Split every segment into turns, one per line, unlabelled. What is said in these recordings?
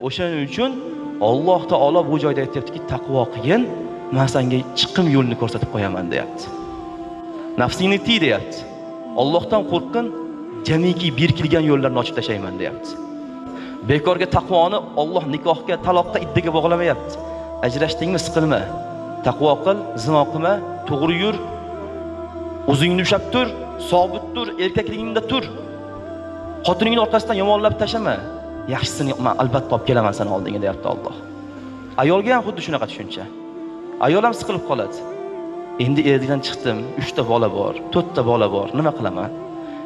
O'shaning uchun Alloh taolo bu joyda aytayaptiki, taqvo qilgin, men senga chiqim yo'lini ko'rsatib qo'yaman deyapti. Nafsingni tiy deyapti. Allohdan qo'rqqin, jamiki berkilgan yo'llarni ochib tashlayman deyapti. Bekorga taqvoni Alloh nikohga, taloqqa, iddaga bog'lamayapti. Ajrashdingmi siqilma. Taqvo qil, zino qilma, to'g'ri yur, o'zingni ushlab tur, sobit tur, erkakligingda tur. Xotiningning orqasidan yomonlab tashlama. Yaxshisini men albatta olib kelaman sen oldingga deyapti Alloh. Ayolga ham xuddi shunaqa tushuncha. Ayol ham siqilib qoladi. Endi erdan chiqdim, 3 ta bola bor, 4 ta bola bor, nima qilaman?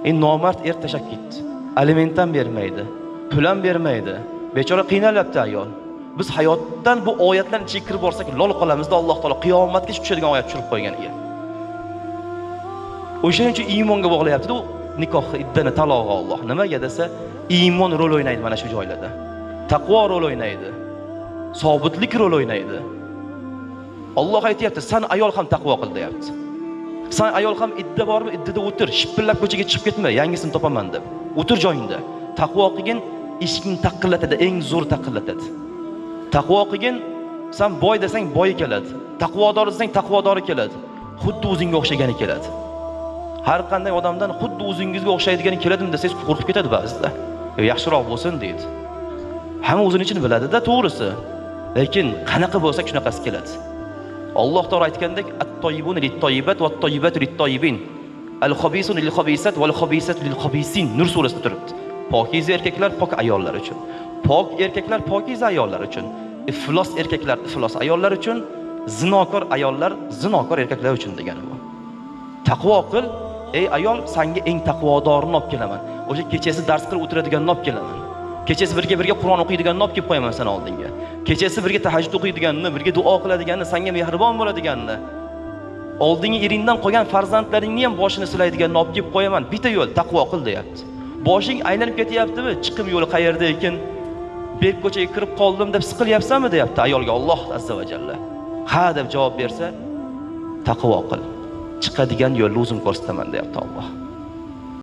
Endi nomard er tashab ketdi. Aliment ham bermaydi, pul ham bermaydi. Bechora qiynalyapti ayol. Biz hayotdan bu oyatlarni ichiga kirib borsak, lol qolamizda Alloh taolo qiyomatga tushadigan oyat tushirib qo'ygan ekan. O'shaning uchun iymonga bog'layapti-da nikohni, iddani, talog'i Alloh. Nimaga desa, iymon rol o'ynaydi mana shu joylarda. Taqvo rol o'ynaydi. Sobitlik rol o'ynaydi. Alloh aytayapti, sen ayol ham taqvo qil deyapti. Sen ayol ham idda bormi, iddada o'tir, shipillab ko'chaga chiqib ketma, yangisini topaman deb. O'tir joyingda. Taqvo qilgin, eshikni taqillatadi, eng zo'r taqillatadi. Taqvo qilgin, sen boy desang boyi keladi. Taqvodor desang taqvodori keladi. Xuddi o'zingga o'xshagani keladi. Har qanday odamdan xuddi o'zingizga o'xshaydigani keladimi desangiz qo'rqib ketadi ba'zida. Yaxshiroq bo'lsin deydi. Hamma o'zining ichini biladi-da, to'g'risi. Lekin qanaqa bo'lsak shunaqasi keladi. Alloh taolo aytgandek, at-toyibun lit-toyibat va at-toyibatu lit-toyibin. Al-khabisun lil-khabisat va al-khabisatu lil-khabisin. Nur surasida turibdi. Pokiza erkaklar pok ayollar uchun. Pok erkaklar pokiza ayollar uchun. Iflos erkaklar iflos ayollar uchun, zinokor ayollar zinokor erkaklar uchun degani bu. Taqvo qil, ey ayol, senga eng taqvodorni olib kelaman. O'sha kechasi dars qilib o'tiradiganni olib kelaman. Kechasi birga Qur'on o'qiydiganni olib kelib qo'yaman sen oldingga. Kechasi birga tahajjud o'qiydiganni, birga duo qiladiganni, senga mehribon bo'ladiganni, oldinga eringdan qolgan farzandlaringni ham boshini silaydiganni olib kelib qo'yaman. Bitta yo'l taqvo qil deyapti. Boshing aylanib ketyaptimi? Chiqim yo'li qayerda ekan? Berk ko'chaga kirib qoldim deb siqilyapsanmi deyapti ayolga Alloh azza va jalla. Ha deb javob bersa, taqvo qil. Chiqadigan yo'lni o'zim ko'rsataman deyapti Alloh.